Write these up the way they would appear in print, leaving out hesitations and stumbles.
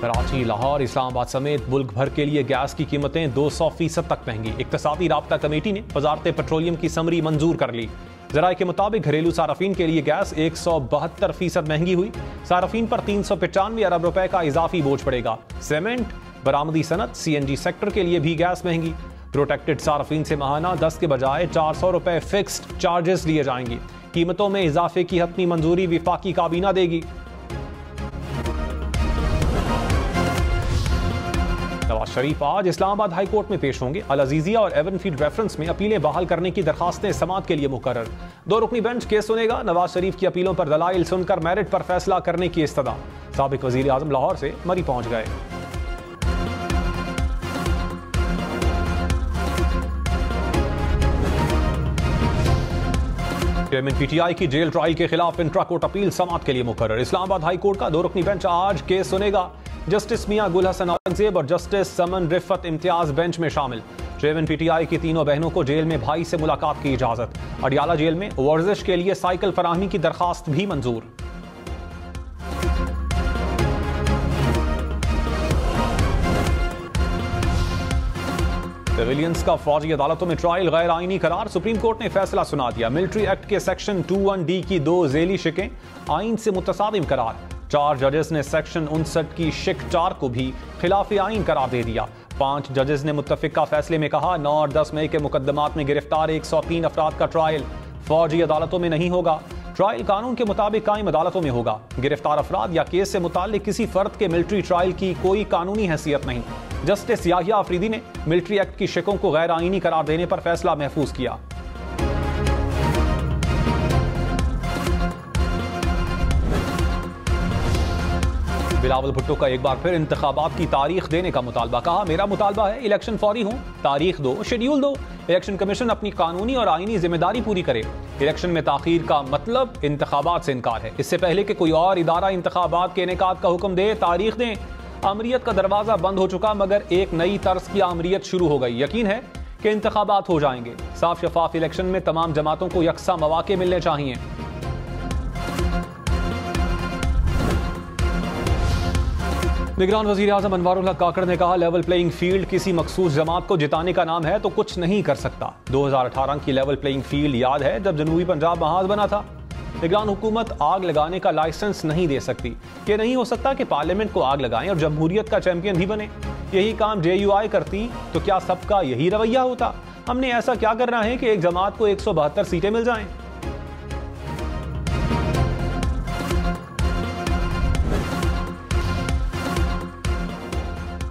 कराची, लाहौर, इस्लामाबाद समेत मुल्क भर के लिए गैस की कीमतें 200% तक महंगी। इक्तसादी राब्ता कमेटी ने वजारत पेट्रोलियम की समरी मंजूर कर ली। ज़राए के मुताबिक घरेलू सारफीन के लिए गैस 172% महंगी हुई। सारफीन पर 395 अरब रुपए का इजाफी बोझ पड़ेगा। सीमेंट, बरामदी सनत, CNG सेक्टर के लिए भी गैस महंगी। प्रोटेक्टेड सारफीन से माहाना 10 के बजाय 400 रुपए फिक्स्ड चार्जेस लिए जाएंगी। कीमतों में इजाफे की हतमी मंजूरी विफाकी काबीना देगी। नवाज शरीफ आज इस्लामाबाद हाई कोर्ट में पेश होंगे। अल अजीजिया और एवनफील्ड रेफरेंस में अपीलें बहाल करने की दरखास्तें समाअत के लिए मुकर्रर। 2 रुकनी बेंच केस सुनेगा। नवाज शरीफ की अपीलों पर दलाइल सुनकर मेरिट पर फैसला करने की इस्तदा। साबिक वजीर आजम लाहौर से मरी पहुंच गए। चेयरमैन PTI की जेल ट्रायल के खिलाफ इंट्रा कोर्ट अपील समाअत के लिए मुकर्रर। इस्लामाबाद हाई कोर्ट का 2 रुकनी बेंच आज केस सुनेगा। जस्टिस मियां गुल हसन औरंगजेब और जस्टिस समन रिफत इम्तियाज बेंच में शामिल। चेयरमैन PTI की तीनों बहनों को जेल में भाई से मुलाकात की इजाजत। अडियाला जेल में वर्जिश के लिए साइकिल फराहमी की दरखास्त भी मंजूर। सिविलियंस का फौजी अदालतों में ट्रायल गैर आईनी करार। सुप्रीम कोर्ट ने फैसला सुना दिया। मिलिट्री एक्ट के सेक्शन 21D की 2 झेली शिकें आइन से मुतसादिम करार। 4 जजेस ने सेक्शन 59 की शिक 4 को भी खिलाफ आइन करार दे दिया। 5 जजेस ने मुत्तफिका फैसले में कहा 9 और 10 मई के मुकदमात में गिरफ्तार 103 अफराद का ट्रायल फौजी अदालतों में नहीं होगा। ट्रायल कानून के मुताबिक कायम अदालतों में होगा। गिरफ्तार अफराद या केस से मुताल्लिक किसी फर्द के मिलिट्री ट्रायल की कोई कानूनी हैसियत नहीं। जस्टिस याहिया अफरीदी ने मिलिट्री एक्ट की शिकों को गैर आईनी करार देने पर फैसला महफूज किया। बिलावल भुट्टो का एक बार फिर इंतखाबात की तारीख देने का मुतालबा। कहा मेरा मुतालबा है इलेक्शन फौरी हो, तारीख दो, शेड्यूल दो। इलेक्शन कमीशन अपनी कानूनी और आईनी जिम्मेदारी पूरी करे। इलेक्शन में ताखीर का मतलब इंतखाबात से इनकार है। इससे पहले कि कोई और इदारा इंतखाबात के इनेकाद का हुक्म दे, तारीख दें। आमरीत का दरवाजा बंद हो चुका मगर एक नई तर्ज की आमरीत शुरू हो गई। यकीन है कि इंतखाबात हो जाएंगे। साफ शफाफ इलेक्शन में तमाम जमातों को यकसा मौके मिलने चाहिए। निगरान वजीर आजम अनवारुल हक काकड़ ने कहा लेवल प्लेइंग फील्ड किसी मखसूस जमात को जिताने का नाम है तो कुछ नहीं कर सकता। 2018 की लेवल प्लेइंग फील्ड याद है जब जनूबी पंजाब महाज बना था। निगरान हुकूमत आग लगाने का लाइसेंस नहीं दे सकती। ये नहीं हो सकता कि पार्लियामेंट को आग लगाएं और जमहूरियत का चैंपियन भी बने। यही काम JUI करती तो क्या सबका यही रवैया होता? हमने ऐसा क्या करना है कि एक जमात को 172 सीटें मिल जाएं?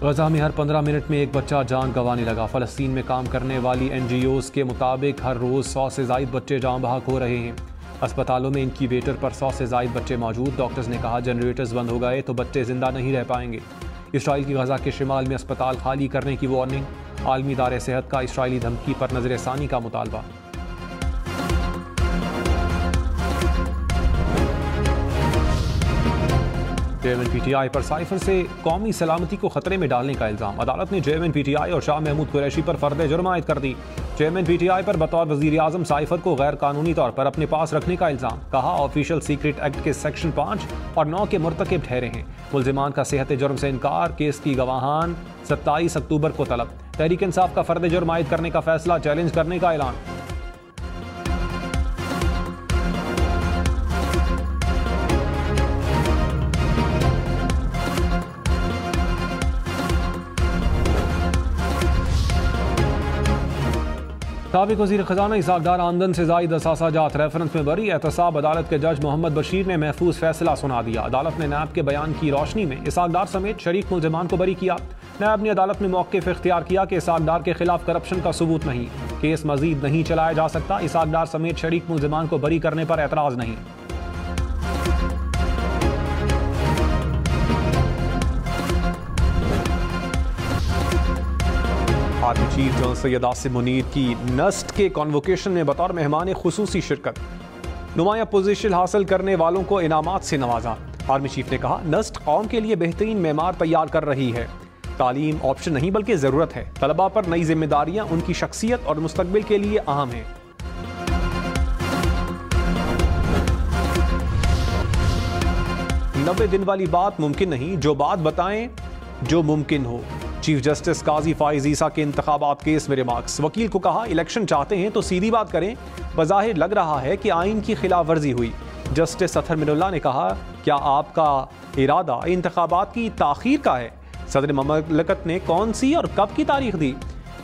गजा में हर 15 मिनट में एक बच्चा जान गंवाने लगा। फलस्तीन में काम करने वाली NGOs के मुताबिक हर रोज 100 से ज्यादा बच्चे जान बहक हो रहे हैं। अस्पतालों में इनक्यूबेटर पर 100 से ज्यादा बच्चे मौजूद। डॉक्टर्स ने कहा जनरेटर्स बंद हो गए तो बच्चे जिंदा नहीं रह पाएंगे। इसराइल की गजा के शिमाल में अस्पताल खाली करने की वार्निंग। आलमी इदारे सेहत का इसराइली धमकी पर नजरसानी का मुतालबा। चेयरमैन PTI पर साइफर से कौमी सलामती को खतरे में डालने का इल्जाम। अदालत ने चेयरमैन PTI और शाह महमूद कुरैशी पर फर्द जुर्म आयद कर दी। चेयरमैन PTI पर बतौर वजीर आजम साइफर को गैर कानूनी तौर पर अपने पास रखने का इल्जाम। कहा ऑफिशियल सीक्रेट एक्ट के सेक्शन 5 और 9 के मुर्तकिब ठहरे हैं। मुल्जिमान का सेहत जुर्म से इनकार। केस की गवाहान 27 अक्टूबर को तलब। तहरीक इंसाफ का फर्द जुर्म आयद करने का फैसला चैलेंज करने का ऐलान। साबिक वज़ीर ख़ज़ाना इसहाक़ डार आमदन से ज़ायद असासाजात रेफरेंस में बरी। एहतसाब अदालत के जज मोहम्मद बशीर ने महफूज फैसला सुना दिया। अदालत ने नैब के बयान की रोशनी में इसहाक़ डार समेत शरीक मुल्ज़िमान को बरी किया। नैब ने अदालत में मौक़िफ़ इख्तियार किया कि इसहाक़ डार के खिलाफ करप्शन का सबूत नहीं, केस मज़ीद नहीं चलाया जा सकता। इसहाक़ डार समेत शरीक मुल्ज़िमान को बरी करने पर एतराज़ नहीं। Army chief general Syed Asim Munir की नस्ट के कॉन्वोकेशन में बतौर मेहमान खुसूसी शिरकत। नुमाया पोजीशन हासिल करने वालों को इनामात से नवाजा। आर्मी चीफ ने कहा नस्ट कौम के लिए बेहतरीन मेमार तैयार कर रही है। तालीम ऑप्शन नहीं बल्कि ज़रूरत है। तलबा पर नई जिम्मेदारियां उनकी शख्सियत और मुस्तकबिल के लिए अहम हैं। 90 दिन वाली बात मुमकिन नहीं, जो बात बताएं जो मुमकिन हो। चीफ जस्टिस काजी फाइज ईसा के इंतखाबात केस में रिमार्क्स। वकील को कहा, इलेक्शन चाहते हैं तो सीधी बात करें, बज़ाहिर लग रहा है कि आइन की खिलाफ वर्जी हुई। जस्टिस अतहर मिनुल्लाह ने कहा, क्या आपका इरादा इंतखाबात की ताखीर का है? सदर ममलकत ने कौन सी और कब की तारीख दी?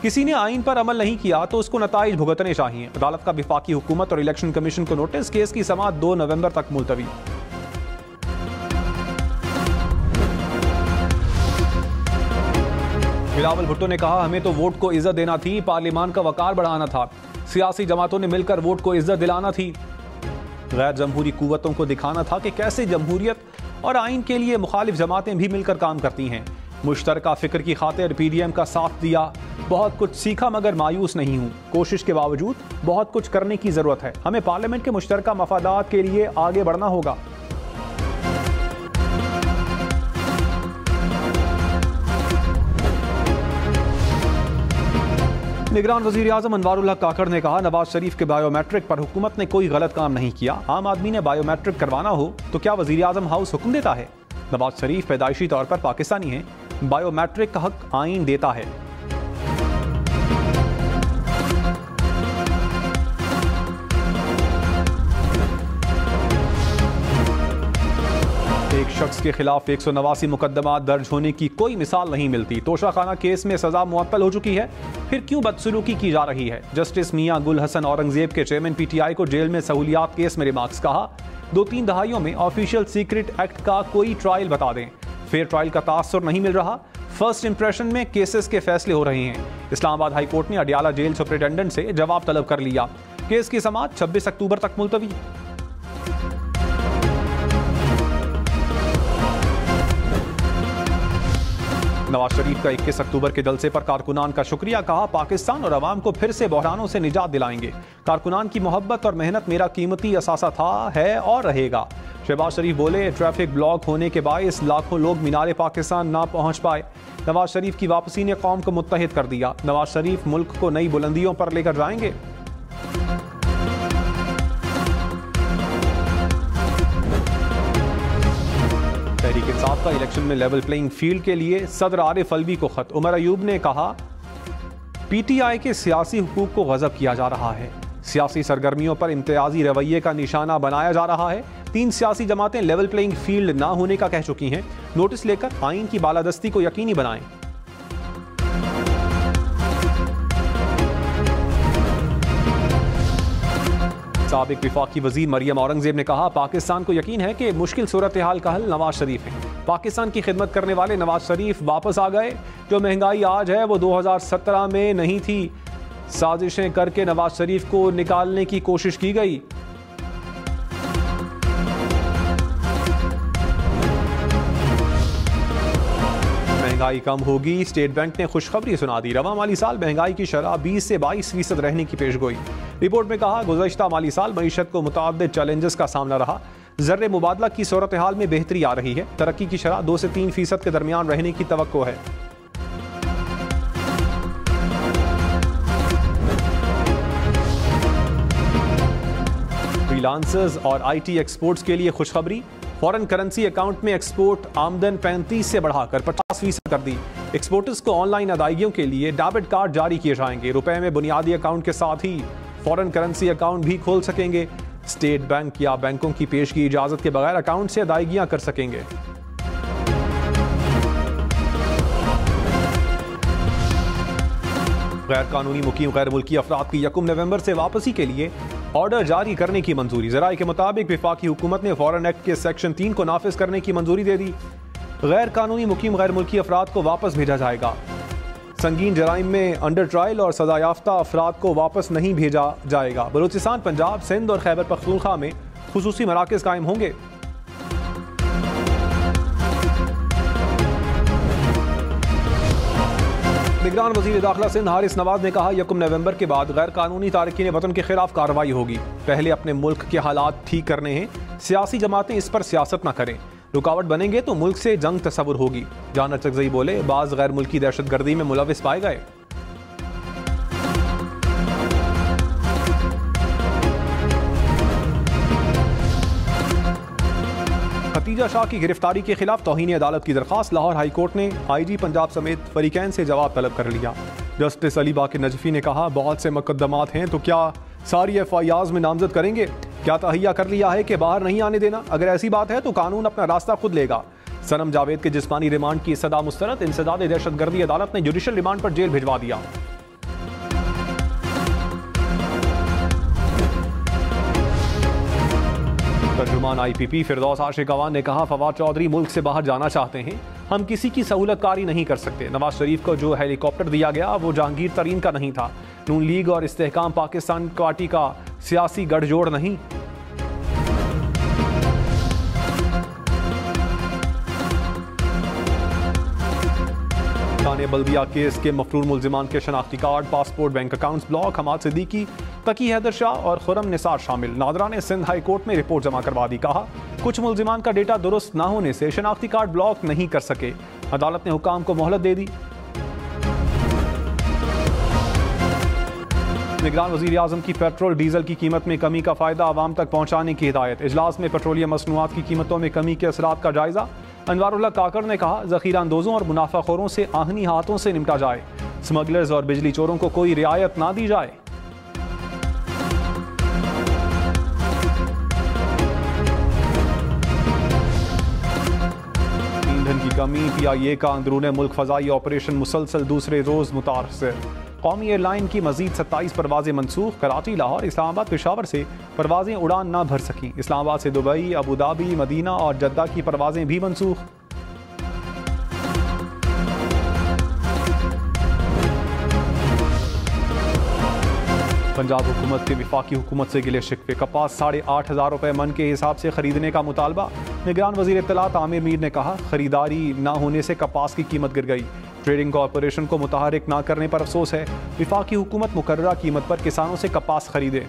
किसी ने आइन पर अमल नहीं किया तो उसको नताइज भुगतने चाहिए। अदालत का वफाकी हुकूमत और इलेक्शन कमीशन को नोटिस। केस की समाअत 2 नवंबर तक मुलतवी। बिलावल भुट्टो ने कहा, हमें तो वोट को इज्जत देना थी, पार्लियामान का वकार बढ़ाना था, सियासी जमातों ने मिलकर वोट को इज्जत दिलाना थी, गैर जमहूरी कुव्वतों को दिखाना था कि कैसे जमहूरियत और आइन के लिए मुखालिफ जमातें भी मिलकर काम करती हैं। मुश्तरका फिक्र की खातिर पीडीएम का साथ दिया, बहुत कुछ सीखा मगर मायूस नहीं हूँ। कोशिश के बावजूद बहुत कुछ करने की जरूरत है। हमें पार्लियामेंट के मुश्तरका मफादात के लिए आगे बढ़ना होगा। निगरान वज़ीर आज़म अनवारुल हक काकड़ ने कहा, नवाज शरीफ के बायोमेट्रिक पर हुकूमत ने कोई गलत काम नहीं किया। आम आदमी ने बायोमेट्रिक करवाना हो तो क्या वज़ीर आज़म हाउस हुक्म देता है? नवाज शरीफ पैदाइशी तौर पर पाकिस्तानी हैं, बायोमेट्रिक का हक आइन देता है। एक शख्स के खिलाफ 189 मुकदमा दर्ज होने की कोई मिसाल नहीं मिलती। तोशाखाना केस में सजा मुअत्तल हो चुकी है, फिर क्यों बदसलूकी की जा रही है? जस्टिस मियां गुल हसन औरंगजेब के चेयरमैन पीटीआई को जेल में सहूलियात केस में रिमार्क्स। कहा, 2-3 दहाइयों में ऑफिशियल सीक्रेट एक्ट का कोई ट्रायल बता दें। फेयर ट्रायल का तासुर नहीं मिल रहा। फर्स्ट इंप्रेशन में केसेस के फैसले हो रहे हैं। इस्लामाबाद हाई कोर्ट ने अडियाला जेल सुपरिटेंडेंट से जवाब तलब कर लिया। केस की समाअत 26 अक्टूबर तक मुलतवी। नवाज शरीफ का 21 अक्टूबर के जलसे पर कारकुनान का शुक्रिया। कहा, पाकिस्तान और अवाम को फिर से बहरानों से निजात दिलाएंगे। कारकुनान की मोहब्बत और मेहनत मेरा कीमती असासा था, है और रहेगा। शहबाज शरीफ बोले, ट्रैफिक ब्लॉक होने के बायस लाखों लोग मीनार पाकिस्तान ना पहुंच पाए। नवाज शरीफ की वापसी ने कौम को मुत्तहिद कर दिया। नवाज शरीफ मुल्क को नई बुलंदियों पर लेकर जाएंगे। तहरीक इंसाफ का इलेक्शन में लेवल प्लेइंग फील्ड के लिए सदर आरिफ अलवी को खत। उमर अयूब ने कहा, पीटीआई के सियासी हुकूक को गजब किया जा रहा है। सियासी सरगर्मियों पर इम्तियाजी रवैये का निशाना बनाया जा रहा है। 3 सियासी जमातें लेवल प्लेइंग फील्ड ना होने का कह चुकी हैं। नोटिस लेकर आइन की बालादस्ती को यकीनी बनाएं। साबिक वफाकी वजीर मरियम औरंगजेब ने कहा, पाकिस्तान को यकीन है कि मुश्किल सूरत हाल का हल नवाज शरीफ है। पाकिस्तान की खिदमत करने वाले नवाज शरीफ वापस आ गए। जो महंगाई आज है वो 2017 में नहीं थी। साजिशें करके नवाज शरीफ को निकालने की कोशिश की गई। महंगाई कम होगी, स्टेट बैंक ने खुशखबरी सुना दी। रवा माली साल महंगाई की शरह 20 से 22% रहने की पेशगोई। रिपोर्ट में कहा, गुज़श्ता माली साल मईशत को मुताद्दिद चैलेंजेस का सामना रहा। ज़र्रे मुबादला की सूरत हाल में बेहतरी आ रही है। तरक्की की शरह 2 से 3% के दरमियान रहने की तवक्को है। फ्रीलांसर्स और आईटी एक्सपोर्ट्स के लिए खुशखबरी। फॉरेन करेंसी अकाउंट में एक्सपोर्ट आमदन 35 से बढ़ाकर 50% कर दी। एक्सपोर्टर्स को ऑनलाइन अदायगियों के लिए डेबिट कार्ड जारी किए जाएंगे। रुपए में बुनियादी अकाउंट के साथ ही फॉरेन करेंसी अकाउंट भी खोल सकेंगे। स्टेट बैंक या बैंकों की पेश की इजाजत के बगैर अकाउंट से अदायगियां कर सकेंगे। गैर कानूनी मुकीम गैर मुल्की अफराद की 1 नवंबर से वापसी के लिए ऑर्डर जारी करने की मंजूरी। ज़राए के मुताबिक वफाकी हुकूमत ने फॉरेन एक्ट के सेक्शन 3 को नाफिज करने की मंजूरी दे दी। गैर कानूनी मुकीम गैर मुल्की अफराद को वापस भेजा जाएगा। संगीन जराइम में अंडर ट्रायल और सजा याफ्ता अफराद को वापस नहीं भेजा जाएगा। बलूचिस्तान, पंजाब, सिंध और खैबर पख्तूनख्वा में खुसूसी मराकज़ कायम होंगे। निगरान वज़ीर दाखिला सिंध हारिस नवाज ने कहा, 1 नवंबर के बाद गैर कानूनी तारकीन वतन के खिलाफ कार्रवाई होगी। पहले अपने मुल्क के हालात ठीक करने हैं। सियासी जमातें इस पर सियासत न करें। रुकावट बनेंगे तो मुल्क से जंग तस्वुर होगी। जान चकजई बोले, बाज गैर मुल्की दहशतगर्दी में मुलविस पाए गए। खतीजा शाह की गिरफ्तारी के खिलाफ तौहीन अदालत की दरख्वास्त। लाहौर हाई कोर्ट ने IG पंजाब समेत फरीकैन से जवाब तलब कर लिया। जस्टिस अली बाकर नजफी ने कहा, बहुत से मुकदमात हैं तो क्या सारी FIRs में नामजद करेंगे? क्या तहैया कर लिया है कि बाहर नहीं आने देना? अगर ऐसी बात है तो कानून अपना रास्ता खुद लेगा। सनम जावेद के जिस्मानी रिमांड की सदा मुस्तरद। इंसदाद दहशतगर्दी अदालत ने जुडिशल रिमांड पर जेल भिजवा दिया। तर्जुमान IPP फिरदौस आशिक अवान ने कहा, फवाद चौधरी मुल्क से बाहर जाना चाहते हैं, हम किसी की सहूलतकारी नहीं कर सकते। नवाज शरीफ को जो हेलीकॉप्टर दिया गया वो जहांगीर तरीन का नहीं था। नून लीग और इस्तेहकाम पाकिस्तान पार्टी का सियासी गठजोड़ नहीं। थाने बल्दिया केस के मफरूर मुल्जिमान के शनाख्ती card, passport, bank accounts block. Hammad Siddiqui, Taqi Haider Shah और खुरम निसार शामिल। नादरा ने सिंध हाई कोर्ट में रिपोर्ट जमा करवा दी। कहा, कुछ मुल्जिमान का डेटा दुरुस्त न होने से शनाख्ती कार्ड ब्लॉक नहीं कर सके। अदालत ने हुकाम को मोहलत दे दी। निगरान वज़ीर आज़म की पेट्रोल डीजल की कीमत में कमी का फायदा आवाम तक पहुंचाने की हिदायत। इजलास में पेट्रोलियम मसनूआत की कीमतों में कमी के असरात का जायजा। अनवारुल्लाह काकड़ ने कहा, ज़ख़ीरा अंदोज़ों और मुनाफाखोरों से आहनी हाथों से निपटा जाए। स्मगलर्स और बिजली चोरों को कोई रियायत ना दी जाए। ईंधन की कमी, PIA का अंदरूनी मुल्क फ़ज़ाई ऑपरेशन मुसलसल दूसरे रोज़ मुतासिर। कौमी एयरलाइन की मजीद 27 परवाजें मनसूख। कराची, लाहौर, इस्लामाबाद, पेशावर से परवाजें उड़ान ना भर सकीं। इस्लामाबाद से दुबई, अबू धाबी, मदीना और जद्दा की परवाजें भी मनसूख। पंजाब हुकूमत के विफाकी हुकूमत से गिले शिकवे। कपास 8,500 रुपये मन के हिसाब से खरीदने का मुतालबा। निगरान वज़ीर इत्तलात आमिर मीर ने कहा, खरीदारी ना होने से कपास की कीमत गिर गई। ट्रेडिंग कॉरपोरेशन को मुतहरिक ना करने पर अफसोस है। विफाकी हुकूमत मुकर्ररा कीमत पर किसानों से कपास खरीदे।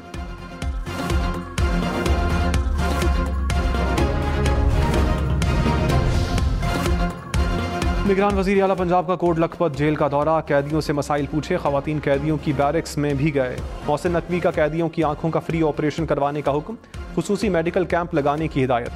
निगरान वज़ीर आला पंजाब का कोट लखपत जेल का दौरा। कैदियों से मसाइल पूछे। ख़वातीन कैदियों की बैरक्स में भी गए। मोहसिन नकवी का कैदियों की आंखों का फ्री ऑपरेशन करवाने का हुक्म। खुसूसी मेडिकल कैंप लगाने की हिदायत।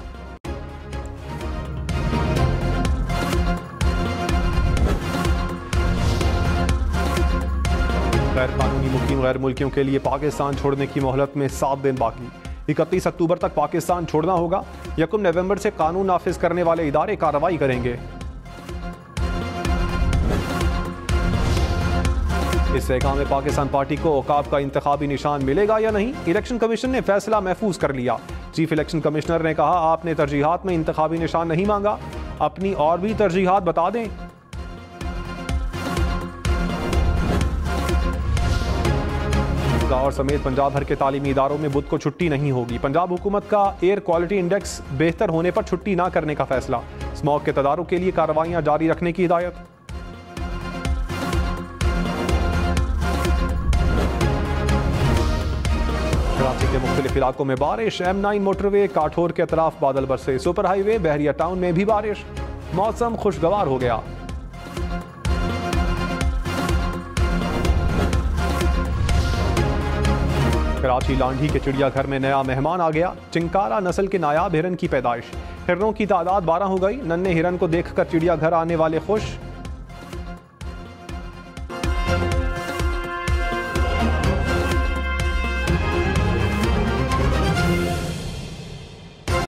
गैर कानूनी मुकीम गैर मुल्कियों के लिए पाकिस्तान छोड़ने की मोहलत में 7 दिन बाकी। 31 अक्टूबर तक पाकिस्तान छोड़ना होगा। 1 नवंबर से कानून नाफिज करने वाले इदारे कार्रवाई करेंगे। इस इस्तेहकाम में पाकिस्तान पार्टी को औकाब का इंतखाबी निशान मिलेगा या नहीं? इलेक्शन कमीशन ने फैसला महफूज कर लिया। चीफ इलेक्शन कमिश्नर ने कहा, आपने तरजीहात में इंतखाबी निशान नहीं मांगा, अपनी और भी तरजीहात बता दें। लाहौर समेत पंजाब भर के तालीमी इदारों में बुध को छुट्टी नहीं होगी। पंजाब हुकूमत का एयर क्वालिटी इंडेक्स बेहतर होने पर छुट्टी ना करने का फैसला। स्मॉग के तदारुक के लिए कार्रवाइयां जारी रखने की हिदायत। कराची के मुख्तलिफ इलाकों में बारिश। M9 मोटरवे काठोर के अतराफ बादल बरसे। सुपर हाईवे बहरिया टाउन में भी बारिश। मौसम खुशगवार हो गया। कराची लांढी के चिड़ियाघर में नया मेहमान आ गया। चिंकारा नस्ल के नायाब हिरन की पैदाइश। हिरनों की तादाद 12 हो गई। नन्हे हिरन को देखकर चिड़ियाघर आने वाले खुश।